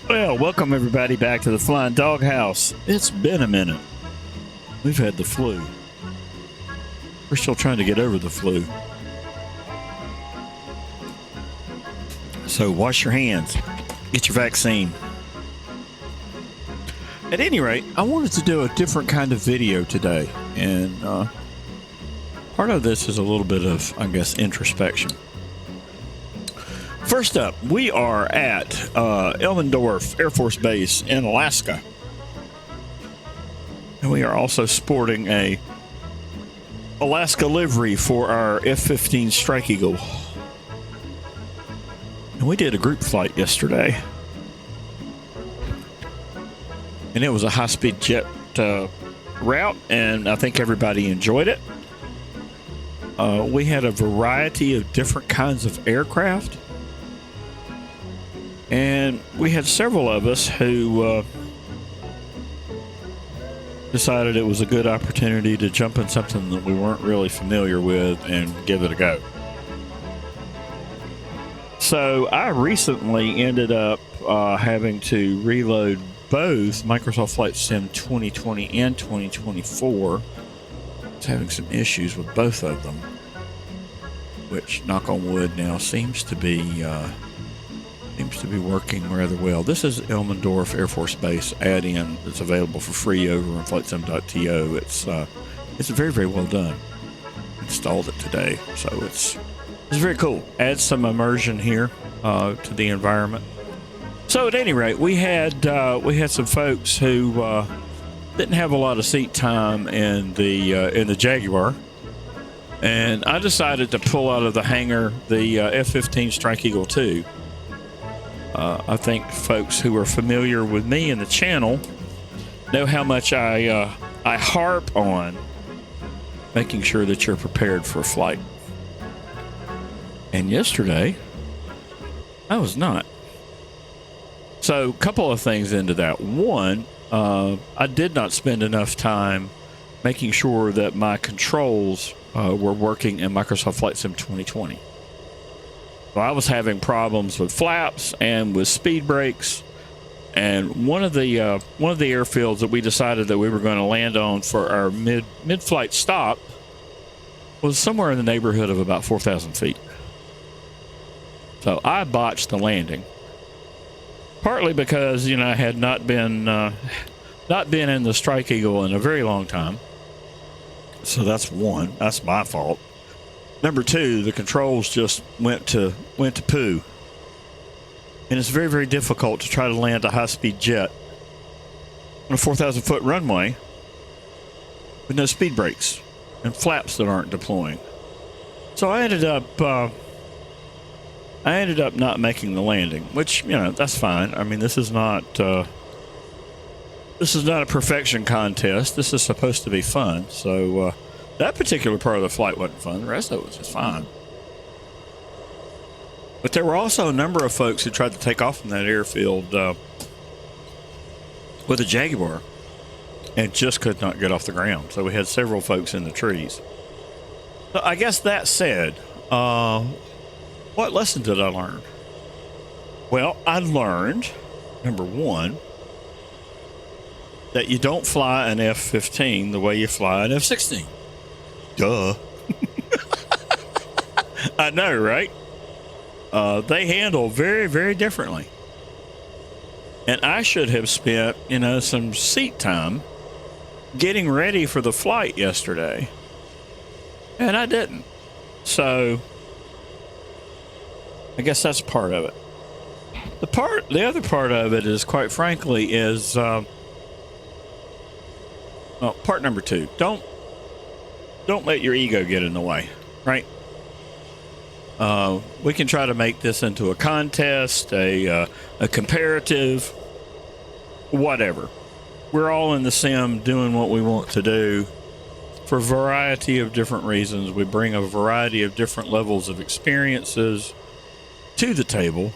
Well, welcome everybody back to the Flying Doghouse. It's been a minute. We've had the flu. We're still trying to get over the flu. So wash your hands. Get your vaccine. At any rate, I wanted to do a different kind of video today. And part of this is a little bit of, I guess, introspection. First up, we are at Elmendorf Air Force Base in Alaska. And we are also sporting a Alaska livery for our F-15 Strike Eagle. And we did a group flight yesterday. And it was a high-speed jet route, and I think everybody enjoyed it. We had a variety of different kinds of aircraft. And we had several of us who decided it was a good opportunity to jump in something that we weren't really familiar with and give it a go. So I recently ended up having to reload both Microsoft Flight Sim 2020 and 2024. I was having some issues with both of them, which, knock on wood, now seems to be working rather well. This is Elmendorf Air Force Base add-in that's available for free over on Flightsim.to. It's very, very well done. Installed it today, so it's very cool. Adds some immersion here to the environment. So at any rate, we had some folks who didn't have a lot of seat time in the Jaguar, and I decided to pull out of the hangar the F-15 Strike Eagle 2. I think folks who are familiar with me and the channel know how much I harp on making sure that you're prepared for a flight. And yesterday, I was not. So, a couple of things into that. One, I did not spend enough time making sure that my controls were working in Microsoft Flight Sim 2020. So I was having problems with flaps and with speed brakes, and one of the airfields that we decided that we were going to land on for our mid-flight stop was somewhere in the neighborhood of about 4,000 feet. So I botched the landing, partly because I had not been in the Strike Eagle in a very long time. So that's one. That's my fault. Number two, the controls just went to poo. And it's very, very difficult to try to land a high-speed jet on a 4,000-foot runway with no speed brakes and flaps that aren't deploying. So I ended up not making the landing, which, that's fine. I mean, this is not a perfection contest. This is supposed to be fun. So, that particular part of the flight wasn't fun. The rest of it was just fine. But there were also a number of folks who tried to take off from that airfield with a Jaguar and just could not get off the ground. So we had several folks in the trees. So I guess that said, what lesson did I learn? Well, I learned, number one, that you don't fly an F-15 the way you fly an F-16. Duh. I know, right? They handle very, very differently. And I should have spent, some seat time getting ready for the flight yesterday. And I didn't. So, I guess that's part of it. The other part of it is, quite frankly, part number two. Don't let your ego get in the way, right? We can try to make this into a contest, a comparative, whatever. We're all in the sim doing what we want to do for a variety of different reasons. We bring a variety of different levels of experiences to the table.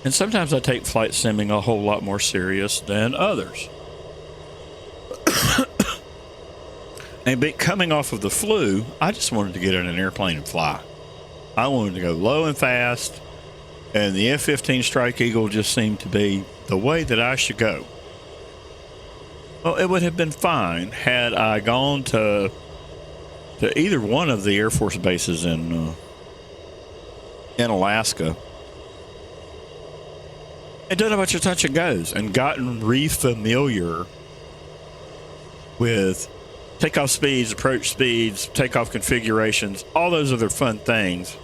And sometimes I take flight simming a whole lot more serious than others. And coming off of the flu, I just wanted to get in an airplane and fly. I wanted to go low and fast And the F-15 Strike Eagle just seemed to be the way that I should go. Well, it would have been fine had I gone to either one of the Air Force bases in Alaska and done a bunch of touch and goes and gotten re-familiar with takeoff speeds, approach speeds, takeoff configurations, all those other fun things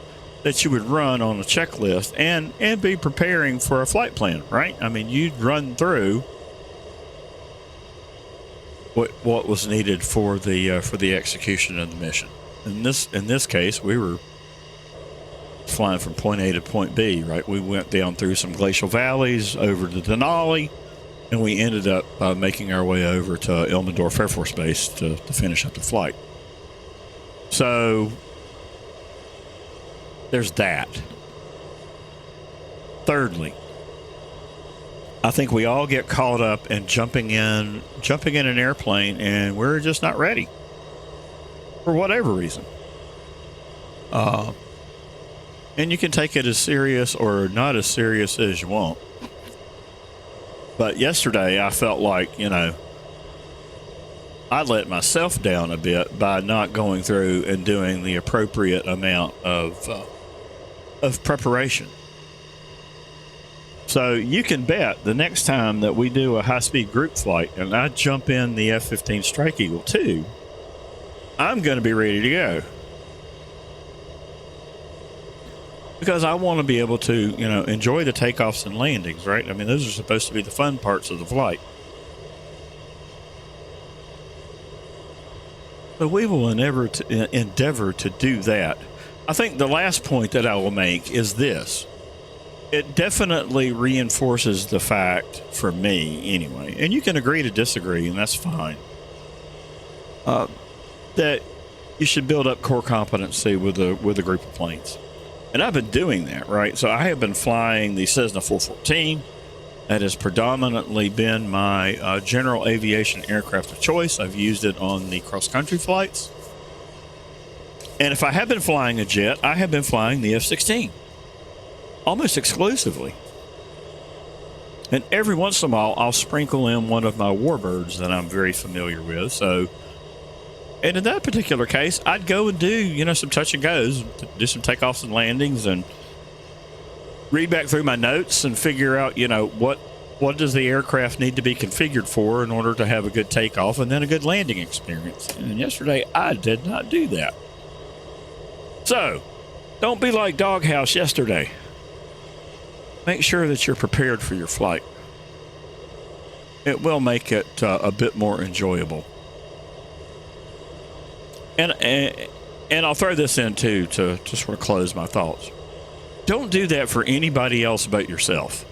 that you would run on a checklist and be preparing for a flight plan, right? I mean, you'd run through what was needed for the execution of the mission. In this case, we were flying from point A to point B, right? We went down through some glacial valleys over to Denali, and we ended up making our way over to Elmendorf Air Force Base to finish up the flight. So there's that. Thirdly, I think we all get caught up in jumping in an airplane, and we're just not ready for whatever reason. And you can take it as serious or not as serious as you want. But yesterday, I felt like, I let myself down a bit by not going through and doing the appropriate amount of preparation. So you can bet the next time that we do a high-speed group flight and I jump in the F-15 Strike Eagle 2, I'm going to be ready to go. Because I want to be able to, enjoy the takeoffs and landings, right? I mean, those are supposed to be the fun parts of the flight. But we will endeavor to do that. I think the last point that I will make is this. It definitely reinforces the fact, for me anyway, and you can agree to disagree, and that's fine, that you should build up core competency with a group of planes. And I've been doing that, right? So I have been flying the Cessna 414. That has predominantly been my general aviation aircraft of choice. I've used it on the cross-country flights. And if I have been flying a jet, I have been flying the F-16. Almost exclusively. And every once in a while, I'll sprinkle in one of my warbirds that I'm very familiar with. So, and in that particular case, I'd go and do, some touch and goes, do some takeoffs and landings, and read back through my notes and figure out, what does the aircraft need to be configured for in order to have a good takeoff and then a good landing experience. And yesterday, I did not do that. So, don't be like Doghouse yesterday. Make sure that you're prepared for your flight. It will make it a bit more enjoyable. And I'll throw this in too to sort of close my thoughts. Don't do that for anybody else but yourself.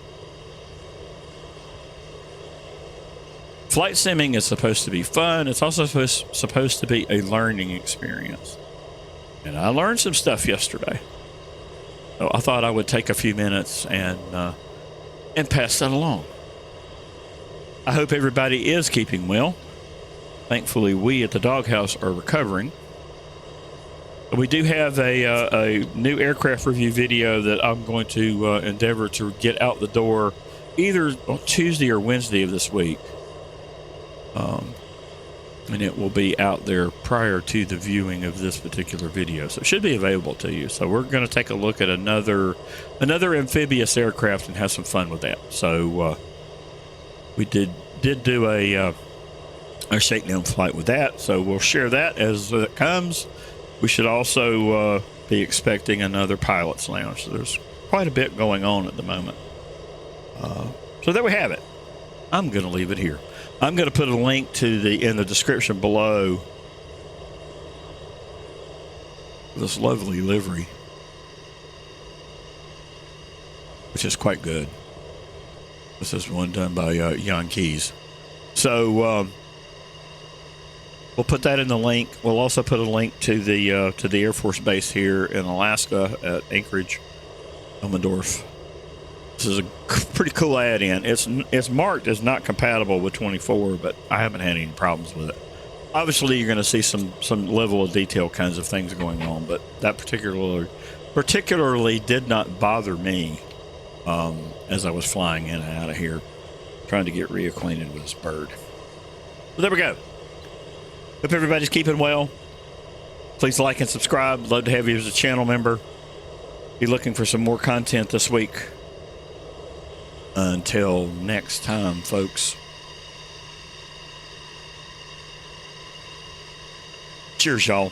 Flight simming is supposed to be fun. It's also supposed to be a learning experience. And I learned some stuff yesterday. So I thought I would take a few minutes and pass that along. I hope everybody is keeping well. Thankfully, we at the Doghouse are recovering. We do have a new aircraft review video that I'm going to endeavor to get out the door either on Tuesday or Wednesday of this week. And it will be out there prior to the viewing of this particular video. So it should be available to you. So we're going to take a look at another amphibious aircraft and have some fun with that. So we did do a shakedown flight with that. So we'll share that as it comes. We should also be expecting another pilot's lounge. So there's quite a bit going on at the moment. So there we have it. I'm going to leave it here. I'm going to put a link to in the description below this lovely livery, which is quite good. This is one done by Jan Keys. So we'll put that in the link. We'll also put a link to the Air Force Base here in Alaska at Anchorage, Elmendorf. This is a pretty cool add-in. It's marked as not compatible with 24, but I haven't had any problems with it. Obviously, you're going to see some level of detail kinds of things going on, but that particularly did not bother me as I was flying in and out of here, trying to get reacquainted with this bird. But there we go. Hope everybody's keeping well. Please like and subscribe. Love to have you as a channel member. Be looking for some more content this week. Until next time, folks. Cheers, y'all.